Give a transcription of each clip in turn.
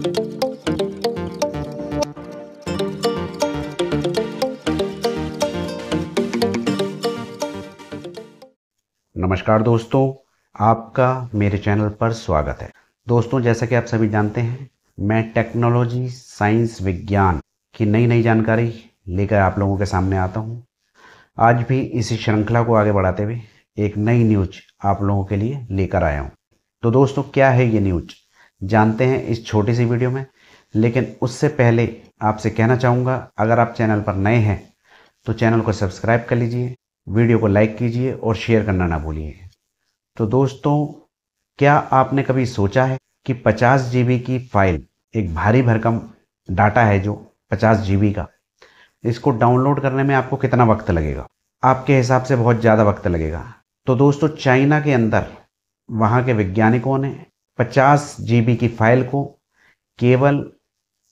नमस्कार दोस्तों, आपका मेरे चैनल पर स्वागत है। दोस्तों, जैसा कि आप सभी जानते हैं, मैं टेक्नोलॉजी, साइंस, विज्ञान की नई नई जानकारी लेकर आप लोगों के सामने आता हूं। आज भी इसी श्रृंखला को आगे बढ़ाते हुए एक नई न्यूज आप लोगों के लिए लेकर आया हूं। तो दोस्तों, क्या है ये न्यूज, जानते हैं इस छोटी सी वीडियो में। लेकिन उससे पहले आपसे कहना चाहूँगा, अगर आप चैनल पर नए हैं तो चैनल को सब्सक्राइब कर लीजिए, वीडियो को लाइक कीजिए और शेयर करना ना भूलिए। तो दोस्तों, क्या आपने कभी सोचा है कि 50 जीबी की फाइल, एक भारी भरकम डाटा है जो 50 जीबी का, इसको डाउनलोड करने में आपको कितना वक्त लगेगा? आपके हिसाब से बहुत ज़्यादा वक्त लगेगा। तो दोस्तों, चाइना के अंदर वहाँ के वैज्ञानिकों ने 50 जीबी की फाइल को केवल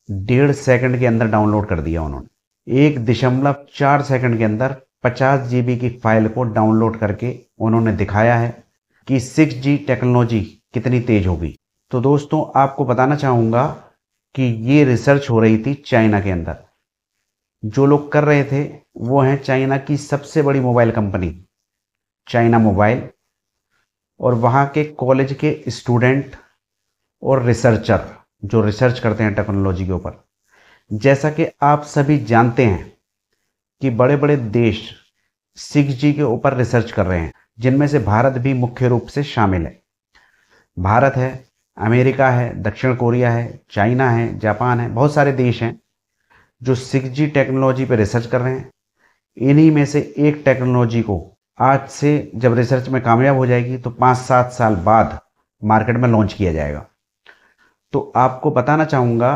1.5 सेकंड के अंदर डाउनलोड कर दिया। उन्होंने 1.4 सेकंड के अंदर 50 जीबी की फाइल को डाउनलोड करके उन्होंने दिखाया है कि 6G टेक्नोलॉजी कितनी तेज होगी। तो दोस्तों, आपको बताना चाहूँगा कि ये रिसर्च हो रही थी चाइना के अंदर। जो लोग कर रहे थे वो हैं चाइना की सबसे बड़ी मोबाइल कंपनी चाइना मोबाइल, और वहाँ के कॉलेज के स्टूडेंट और रिसर्चर जो रिसर्च करते हैं टेक्नोलॉजी के ऊपर। जैसा कि आप सभी जानते हैं कि बड़े बड़े देश 6G के ऊपर रिसर्च कर रहे हैं, जिनमें से भारत भी मुख्य रूप से शामिल है। भारत है, अमेरिका है, दक्षिण कोरिया है, चाइना है, जापान है, बहुत सारे देश हैं जो 6G टेक्नोलॉजी पर रिसर्च कर रहे हैं। इन्हीं में से एक टेक्नोलॉजी को आज से जब रिसर्च में कामयाब हो जाएगी तो 5-7 साल बाद मार्केट में लॉन्च किया जाएगा। तो आपको बताना चाहूँगा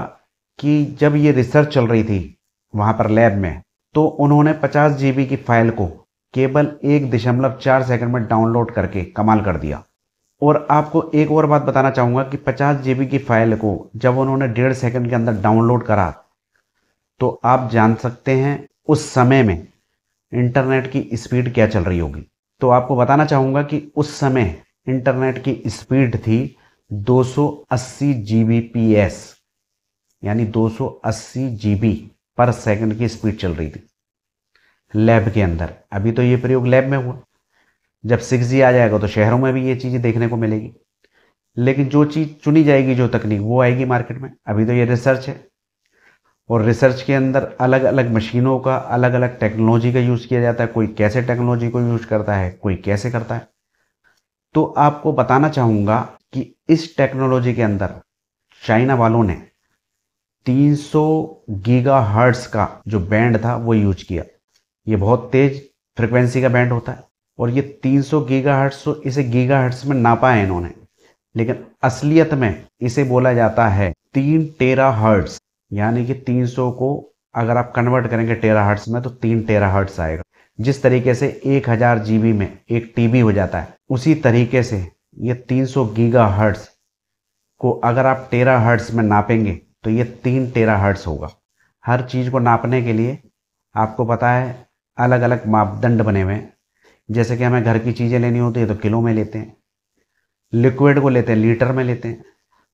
कि जब ये रिसर्च चल रही थी वहाँ पर लैब में, तो उन्होंने 50 जीबी की फाइल को केवल 1.4 सेकंड में डाउनलोड करके कमाल कर दिया। और आपको एक और बात बताना चाहूँगा कि 50 जीबी की फाइल को जब उन्होंने 1.5 सेकंड के अंदर डाउनलोड करा, तो आप जान सकते हैं उस समय में इंटरनेट की स्पीड क्या चल रही होगी। तो आपको बताना चाहूँगा कि उस समय इंटरनेट की स्पीड थी 280 Gbps, यानी 280 GB पर सेकंड की स्पीड चल रही थी लैब के अंदर। अभी तो ये प्रयोग लैब में हुआ, जब 6G आ जाएगा तो शहरों में भी ये चीज़ देखने को मिलेगी। लेकिन जो चीज़ चुनी जाएगी, जो तकनीक, वो आएगी मार्केट में। अभी तो ये रिसर्च है, और रिसर्च के अंदर अलग अलग मशीनों का, अलग अलग टेक्नोलॉजी का यूज़ किया जाता है। कोई कैसे टेक्नोलॉजी को यूज़ करता है, कोई कैसे करता है। तो आपको बताना चाहूँगा कि इस टेक्नोलॉजी के अंदर चाइना वालों ने 300 गीगाहर्ट्ज़ का जो बैंड था वो यूज किया। ये बहुत तेज फ्रिक्वेंसी का बैंड होता है, और ये 300 गीगाहर्ट्ज़, तो इसे गीगाहर्ट्ज़ में नापा है इन्होंने, लेकिन असलियत में इसे बोला जाता है 3 टेराहर्ट्ज़। यानी कि 300 को अगर आप कन्वर्ट करेंगे टेराहर्ट्ज़ में तो 3 टेराहर्ट्ज़ आएगा। जिस तरीके से 1000 जीबी में एक टीबी हो जाता है, उसी तरीके से ये 300 गीगाहर्ट्ज़ को अगर आप टेराहर्ट्ज़ में नापेंगे तो ये 3 टेराहर्ट्ज़ होगा। हर चीज़ को नापने के लिए आपको पता है अलग अलग मापदंड बने हुए हैं। जैसे कि हमें घर की चीज़ें लेनी होती है तो किलो में लेते हैं, लिक्विड को लेते हैं लीटर में लेते हैं।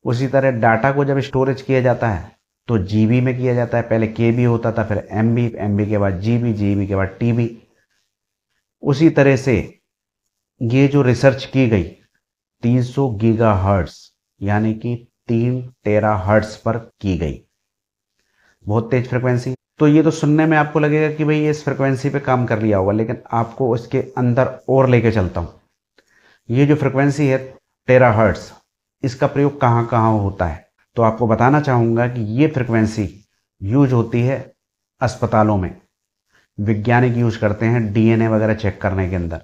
उसी तरह डाटा को जब स्टोरेज किया जाता है तो जीबी में किया जाता है। पहले केबी होता था, फिर एमबी, एमबी के बाद जीबी, जीबी के बाद टीबी। उसी तरह से ये जो रिसर्च की गई 300 गीगाहर्ट्ज़ यानी कि 3 टेराहर्ट्ज़ पर की गई, बहुत तेज फ्रिक्वेंसी। तो ये तो सुनने में आपको लगेगा कि भाई इस फ्रिक्वेंसी पे काम कर लिया होगा, लेकिन आपको उसके अंदर और लेके चलता हूँ। ये जो फ्रिक्वेंसी है टेराहर्ट्ज़, इसका प्रयोग कहाँ कहाँ होता है, तो आपको बताना चाहूँगा कि ये फ्रिक्वेंसी यूज होती है अस्पतालों में। वैज्ञानिक यूज करते हैं डीएनए वगैरह चेक करने के अंदर।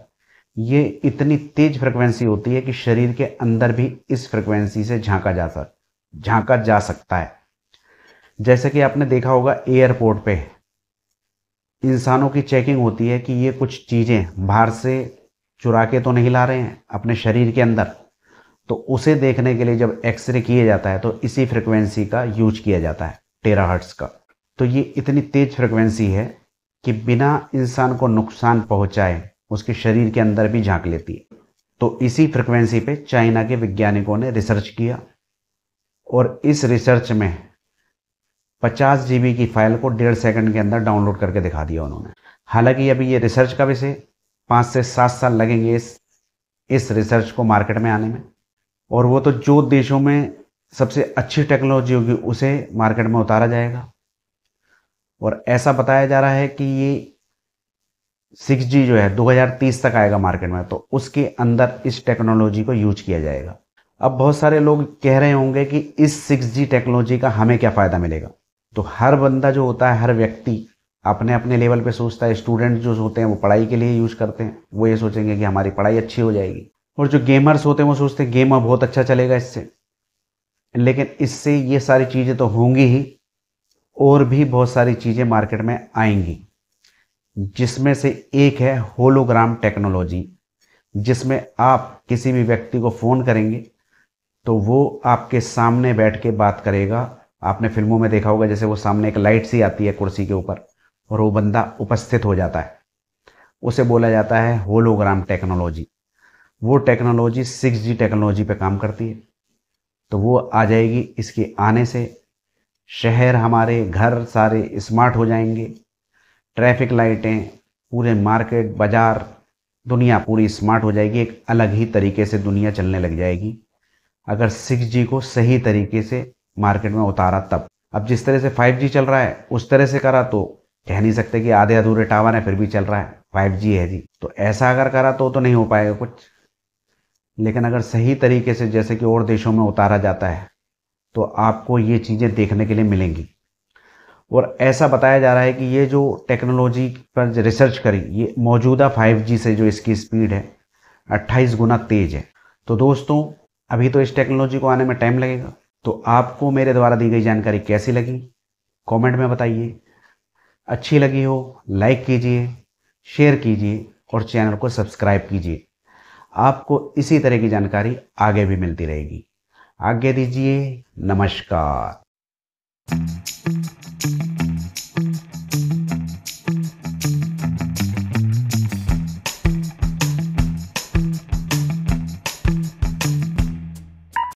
ये इतनी तेज फ्रिक्वेंसी होती है कि शरीर के अंदर भी इस फ्रिक्वेंसी से झांका जा सकता है। जैसे कि आपने देखा होगा एयरपोर्ट पे इंसानों की चेकिंग होती है कि ये कुछ चीज़ें बाहर से चुरा के तो नहीं ला रहे हैं अपने शरीर के अंदर, तो उसे देखने के लिए जब एक्सरे किया जाता है तो इसी फ्रिक्वेंसी का यूज किया जाता है, टेराहर्ट्ज़ का। तो ये इतनी तेज फ्रिक्वेंसी है कि बिना इंसान को नुकसान पहुंचाए उसके शरीर के अंदर भी झांक लेती है। तो इसी फ्रिक्वेंसी पे चाइना के वैज्ञानिकों ने रिसर्च किया और इस रिसर्च में 50 GB की फाइल को 1.5 सेकंड के अंदर डाउनलोड करके दिखा दिया उन्होंने। हालांकि अभी ये रिसर्च का विषय 5 से 7 साल लगेंगे इस रिसर्च को मार्केट में आने में, और वो तो जो देशों में सबसे अच्छी टेक्नोलॉजी होगी उसे मार्केट में उतारा जाएगा। और ऐसा बताया जा रहा है कि ये 6G जो है 2030 तक आएगा मार्केट में, तो उसके अंदर इस टेक्नोलॉजी को यूज किया जाएगा। अब बहुत सारे लोग कह रहे होंगे कि इस 6G टेक्नोलॉजी का हमें क्या फ़ायदा मिलेगा। तो हर बंदा जो होता है, हर व्यक्ति अपने अपने लेवल पे सोचता है। स्टूडेंट जो होते हैं वो पढ़ाई के लिए यूज़ करते हैं, वो ये सोचेंगे कि हमारी पढ़ाई अच्छी हो जाएगी। और जो गेमर्स होते हैं वो सोचते हैं गेम बहुत अच्छा चलेगा इससे। लेकिन इससे ये सारी चीज़ें तो होंगी ही, और भी बहुत सारी चीज़ें मार्केट में आएंगी, जिसमें से एक है होलोग्राम टेक्नोलॉजी, जिसमें आप किसी भी व्यक्ति को फ़ोन करेंगे तो वो आपके सामने बैठ के बात करेगा। आपने फिल्मों में देखा होगा, जैसे वो सामने एक लाइट सी आती है कुर्सी के ऊपर और वो बंदा उपस्थित हो जाता है, उसे बोला जाता है होलोग्राम टेक्नोलॉजी। वो टेक्नोलॉजी 6G टेक्नोलॉजी पे काम करती है, तो वो आ जाएगी। इसके आने से शहर, हमारे घर सारे स्मार्ट हो जाएंगे। ट्रैफिक लाइटें, पूरे मार्केट, बाज़ार, दुनिया पूरी स्मार्ट हो जाएगी। एक अलग ही तरीके से दुनिया चलने लग जाएगी अगर 6G को सही तरीके से मार्केट में उतारा तब। अब जिस तरह से 5G चल रहा है उस तरह से करा तो कह नहीं सकते कि आधे अधूरे टावर है फिर भी चल रहा है, 5G है जी। तो ऐसा अगर करा तो नहीं हो पाएगा कुछ। लेकिन अगर सही तरीके से जैसे कि और देशों में उतारा जाता है तो आपको ये चीज़ें देखने के लिए मिलेंगी। और ऐसा बताया जा रहा है कि ये जो टेक्नोलॉजी पर रिसर्च करी, ये मौजूदा 5G से जो इसकी स्पीड है 28 गुना तेज़ है। तो दोस्तों, अभी तो इस टेक्नोलॉजी को आने में टाइम लगेगा। तो आपको मेरे द्वारा दी गई जानकारी कैसी लगी कमेंट में बताइए। अच्छी लगी हो लाइक कीजिए, शेयर कीजिए और चैनल को सब्सक्राइब कीजिए। आपको इसी तरह की जानकारी आगे भी मिलती रहेगी। आज्ञा दीजिए, नमस्कार।